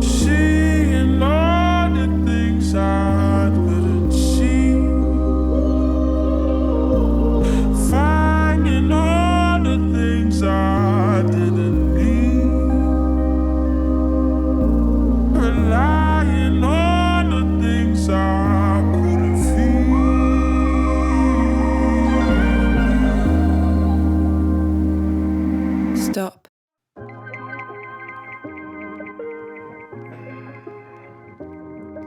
Seeing all the things I couldn't see, finding all the things I didn't need, relying on the things I couldn't feel. Stop.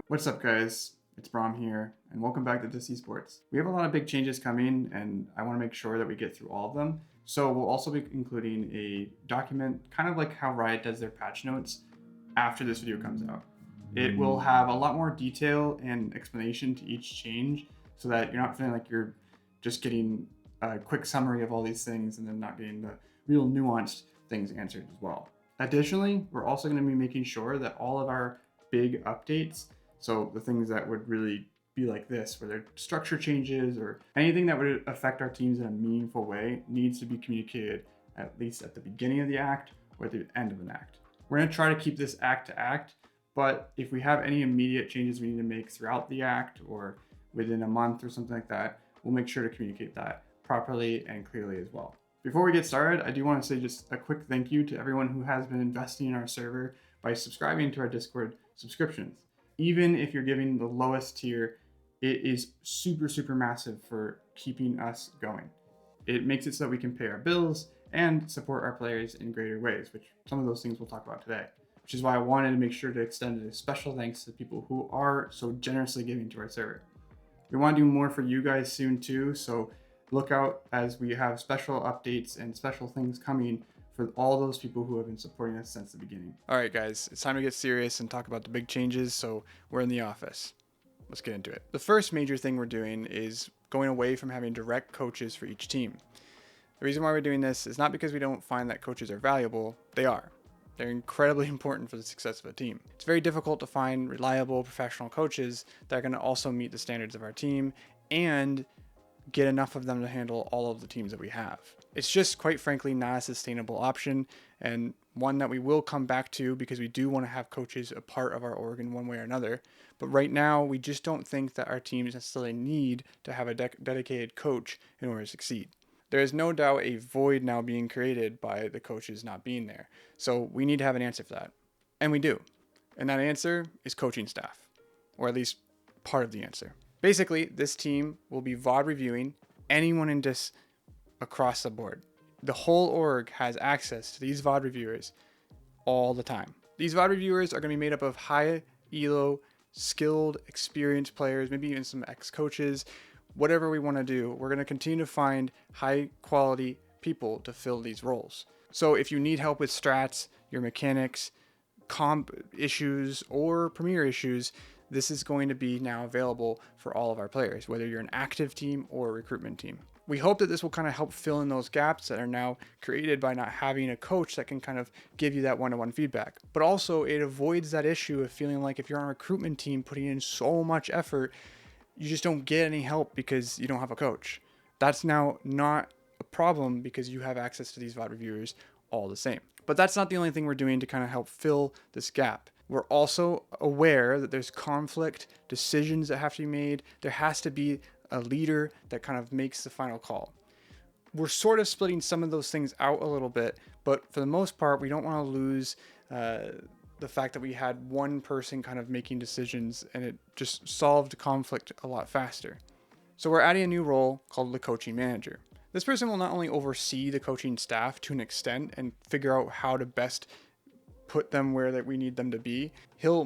What's up, guys? It's Brom here, and welcome back to Dis Esports. We have a lot of big changes coming, and I want to make sure that we get through all of them. So we'll also be including a document, kind of like how Riot does their patch notes after this video comes out. It will have a lot more detail and explanation to each change, so that you're not feeling like you're just getting a quick summary of all these things and then not getting the real nuanced things answered as well. Additionally, we're also going to be making sure that all of our big updates, so the things that would really be like this, where their structure changes or anything that would affect our teams in a meaningful way, needs to be communicated at least at the beginning of the act or at the end of an act. We're going to try to keep this act to act, but if we have any immediate changes we need to make throughout the act or within a month or something like that, we'll make sure to communicate that properly and clearly as well. Before we get started, I do want to say just a quick thank you to everyone who has been investing in our server by subscribing to our Discord subscriptions. Even if you're giving the lowest tier, it is super massive for keeping us going. It makes it so that we can pay our bills and support our players in greater ways, which some of those things we'll talk about today. Which is why I wanted to make sure to extend a special thanks to people who are so generously giving to our server. We want to do more for you guys soon too, so look out as we have special updates and special things coming for all those people who have been supporting us since the beginning. All right, guys, it's time to get serious and talk about the big changes, so we're in the office. Let's get into it. The first major thing we're doing is going away from having direct coaches for each team. The reason why we're doing this is not because we don't find that coaches are valuable. They are. They're incredibly important for the success of a team. It's very difficult to find reliable professional coaches that are going to also meet the standards of our team and get enough of them to handle all of the teams that we have. It's just, quite frankly, not a sustainable option, and one that we will come back to because we do want to have coaches a part of our org in one way or another. But right now, we just don't think that our teams necessarily need to have a dedicated coach in order to succeed. There is no doubt a void now being created by the coaches not being there. So we need to have an answer for that. And we do. And that answer is coaching staff, or at least part of the answer. Basically, this team will be VOD reviewing anyone in DIS across the board. The whole org has access to these VOD reviewers all the time. These VOD reviewers are going to be made up of high elo, skilled, experienced players, maybe even some ex-coaches. Whatever we want to do, we're going to continue to find high quality people to fill these roles. So if you need help with strats, your mechanics, comp issues, or Premier issues, this is going to be now available for all of our players, whether you're an active team or a recruitment team. We hope that this will kind of help fill in those gaps that are now created by not having a coach that can kind of give you that one-to-one feedback. But also it avoids that issue of feeling like if you're on a recruitment team putting in so much effort, you just don't get any help because you don't have a coach. That's now not a problem because you have access to these VOD reviewers all the same. But that's not the only thing we're doing to kind of help fill this gap. We're also aware that there's conflict, decisions that have to be made. There has to be a leader that kind of makes the final call. We're sort of splitting some of those things out a little bit, but for the most part, we don't want to lose the fact that we had one person kind of making decisions and it just solved conflict a lot faster. So we're adding a new role called the coaching manager. This person will not only oversee the coaching staff to an extent and figure out how to best put them where that we need them to be, he'll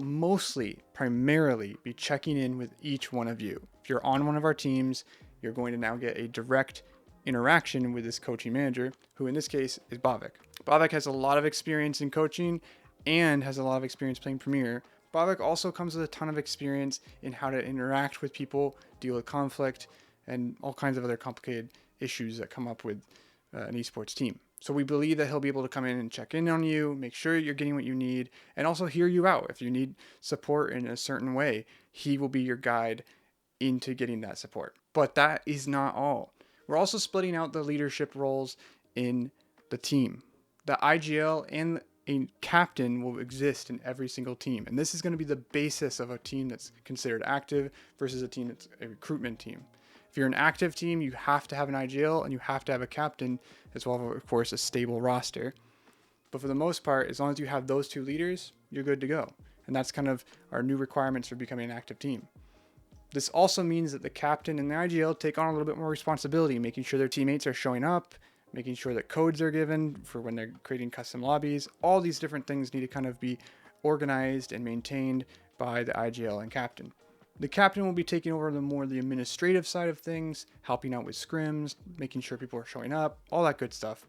primarily be checking in with each one of you. If you're on one of our teams, you're going to now get a direct interaction with this coaching manager, who in this case is Bavik. Bavik has a lot of experience in coaching and has a lot of experience playing Premier. Bavik also comes with a ton of experience in how to interact with people, deal with conflict, and all kinds of other complicated issues that come up with an esports team. So we believe that he'll be able to come in and check in on you, make sure you're getting what you need, and also hear you out. If you need support in a certain way, he will be your guide into getting that support. But that is not all. We're also splitting out the leadership roles in the team. the IGL and a captain will exist in every single team. And this is going to be the basis of a team that's considered active versus a team that's a recruitment team. If you're an active team, you have to have an IGL and you have to have a captain, as well as, of course, a stable roster. But for the most part, as long as you have those two leaders, you're good to go. And that's kind of our new requirements for becoming an active team. This also means that the captain and the IGL take on a little bit more responsibility, making sure their teammates are showing up, making sure that codes are given for when they're creating custom lobbies. All these different things need to kind of be organized and maintained by the IGL and captain. The captain will be taking over the administrative side of things, helping out with scrims, making sure people are showing up, all that good stuff.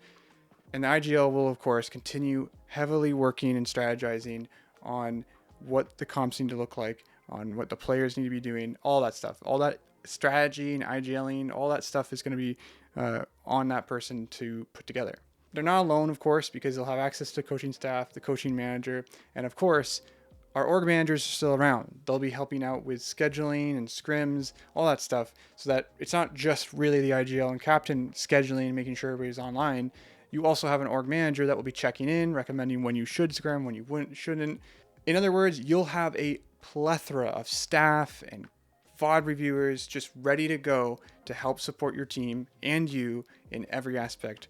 And the IGL will, of course, continue heavily working and strategizing on what the comps need to look like, on what the players need to be doing, all that stuff. All that strategy and IGLing, all that stuff is going to be on that person to put together. They're not alone, of course, because they'll have access to coaching staff, the coaching manager, and of course, our org managers are still around. They'll be helping out with scheduling and scrims, all that stuff, so that it's not just really the IGL and captain scheduling and making sure everybody's online. You also have an org manager that will be checking in, recommending when you should scrim, when you shouldn't. In other words, you'll have a plethora of staff and VOD reviewers just ready to go to help support your team and you in every aspect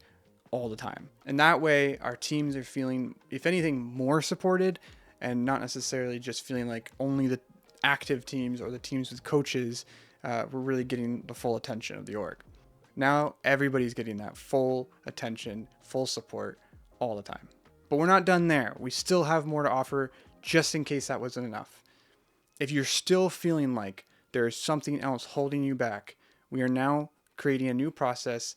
all the time. And that way, our teams are feeling, if anything, more supported and not necessarily just feeling like only the active teams or the teams with coaches were really getting the full attention of the org. Now everybody's getting that full attention, full support all the time. But we're not done there. We still have more to offer just in case that wasn't enough. If you're still feeling like there's something else holding you back, we are now creating a new process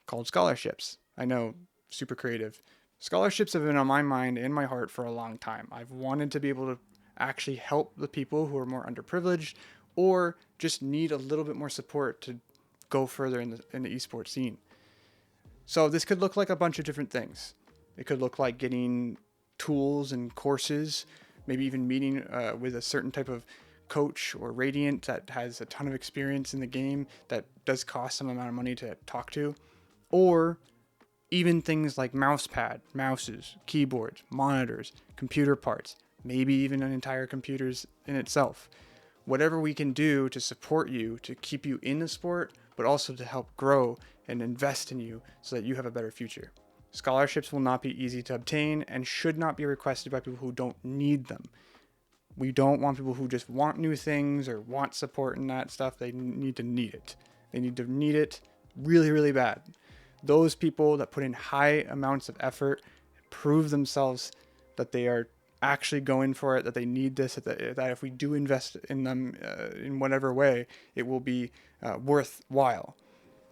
called scholarships. I know, super creative. Scholarships have been on my mind and my heart for a long time. I've wanted to be able to actually help the people who are more underprivileged or just need a little bit more support to go further in the esports scene. So this could look like a bunch of different things. It could look like getting tools and courses, maybe even meeting with a certain type of coach or Radiant that has a ton of experience in the game that does cost some amount of money to talk to, or even things like mouse pad, mouses, keyboards, monitors, computer parts, maybe even an entire computers in itself. Whatever we can do to support you, to keep you in the sport, but also to help grow and invest in you so that you have a better future. Scholarships will not be easy to obtain and should not be requested by people who don't need them. We don't want people who just want new things or want support and that stuff. They need to need it. They need to need it really, really bad. Those people that put in high amounts of effort, prove themselves that they are actually going for it, that they need this, that if we do invest in them in whatever way, it will be worthwhile.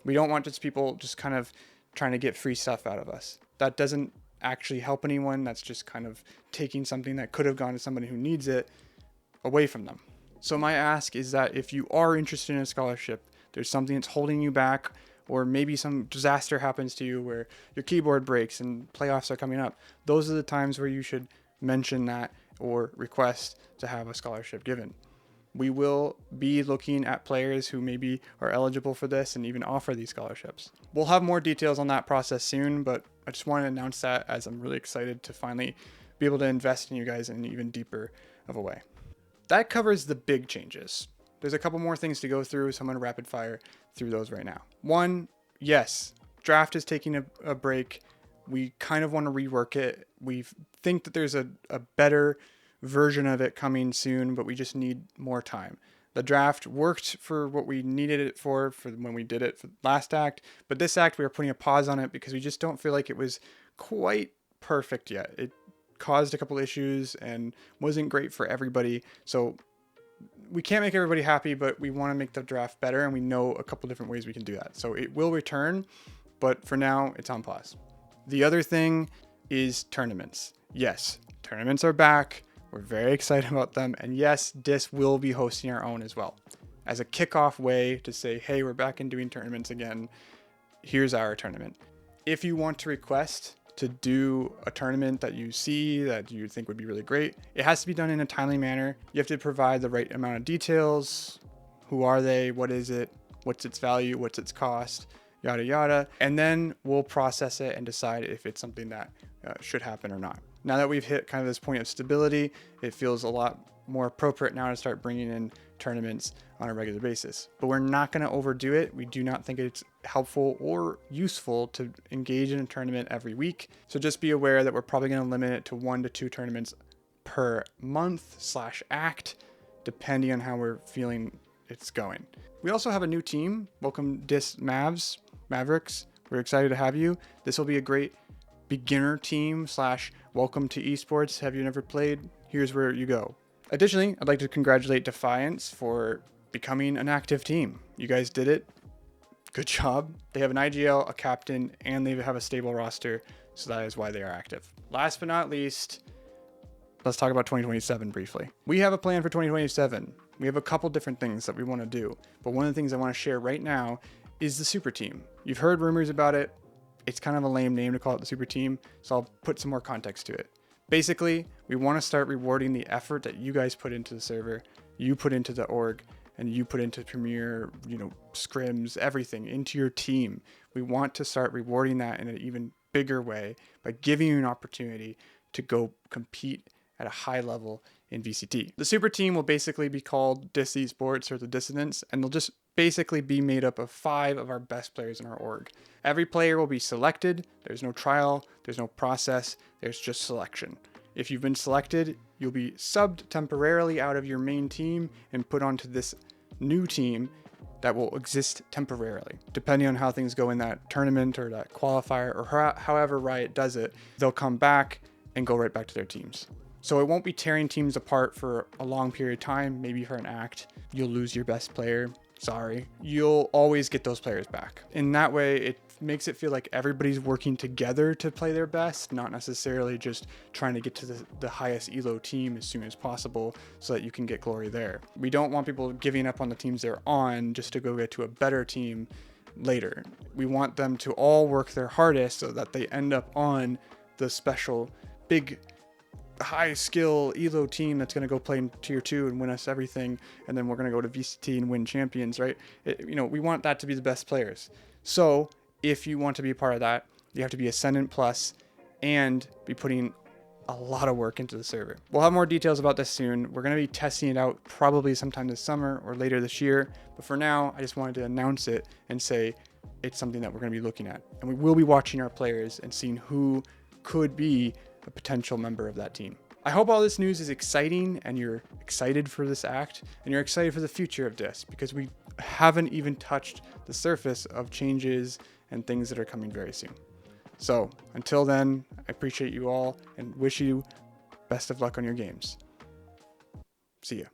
We don't want just people just kind of trying to get free stuff out of us. That doesn't actually help anyone. That's just kind of taking something that could have gone to somebody who needs it away from them. So my ask is that if you are interested in a scholarship, there's something that's holding you back, or maybe some disaster happens to you where your keyboard breaks and playoffs are coming up, those are the times where you should mention that or request to have a scholarship given. We will be looking at players who maybe are eligible for this and even offer these scholarships. We'll have more details on that process soon, but I just want to announce that as I'm really excited to finally be able to invest in you guys in an even deeper of a way. That covers the big changes. There's a couple more things to go through, so I'm going to rapid fire through those right now. One, yes, draft is taking a break. We kind of want to rework it. We think that there's a better version of it coming soon, but we just need more time. The draft worked for what we needed it for when we did it for the last act, but this act we are putting a pause on it because we just don't feel like it was quite perfect yet. It caused a couple issues and wasn't great for everybody. So we can't make everybody happy, but we want to make the draft better, and we know a couple different ways we can do that. So it will return, but for now it's on pause. The other thing is tournaments. Yes, tournaments are back. We're very excited about them. And yes, DIS will be hosting our own as well. As a kickoff way to say, hey, we're back in doing tournaments again. Here's our tournament. If you want to request to do a tournament that you see that you think would be really great, it has to be done in a timely manner. You have to provide the right amount of details. Who are they? What is it? What's its value? What's its cost? yada, yada. And then we'll process it and decide if it's something that should happen or not. Now that we've hit kind of this point of stability, it feels a lot more appropriate now to start bringing in tournaments on a regular basis. But we're not going to overdo it. We do not think it's helpful or useful to engage in a tournament every week. So just be aware that we're probably going to limit it to 1 to 2 tournaments per month/act, depending on how we're feeling it's going. We also have a new team. Welcome Dis Mavericks. We're excited to have you. This will be a great beginner team / welcome to esports. Have you never played? Here's where you go. Additionally, I'd like to congratulate Defiance for becoming an active team. You guys did it. Good job. They have an IGL, a captain, and they have a stable roster, so that is why they are active. Last but not least, let's talk about 2027 briefly. We have a plan for 2027. We have a couple different things that we want to do, but one of the things I want to share right now is the super team. You've heard rumors about it. It's kind of a lame name to call it the super team, so I'll put some more context to it. Basically, we want to start rewarding the effort that you guys put into the server, you put into the org, and you put into Premier, scrims, everything into your team. We want to start rewarding that in an even bigger way by giving you an opportunity to go compete at a high level in VCT. The super team will basically be called Dis Esports or the Dissidents, and they'll just basically be made up of 5 of our best players in our org. Every player will be selected. There's no trial, there's no process, there's just selection. If you've been selected, you'll be subbed temporarily out of your main team and put onto this new team that will exist temporarily. Depending on how things go in that tournament or that qualifier or however Riot does it, they'll come back and go right back to their teams. So it won't be tearing teams apart for a long period of time. Maybe for an act, you'll lose your best player. Sorry. You'll always get those players back. In that way, it makes it feel like everybody's working together to play their best, not necessarily just trying to get to the highest elo team as soon as possible so that you can get glory there. We don't want people giving up on the teams they're on just to go get to a better team later. We want them to all work their hardest so that they end up on the special big high skill elo team that's going to go play in tier 2 and win us everything, and then we're going to go to VCT and win champions, right? We want that to be the best players. So if you want to be a part of that, you have to be Ascendant Plus and be putting a lot of work into the server. We'll have more details about this soon. We're going to be testing it out probably sometime this summer or later this year, but for now I just wanted to announce it and say it's something that we're going to be looking at, and we will be watching our players and seeing who could be a potential member of that team. I hope all this news is exciting and you're excited for this act and you're excited for the future of Dis, because we haven't even touched the surface of changes and things that are coming very soon. So until then, I appreciate you all and wish you best of luck on your games. See ya.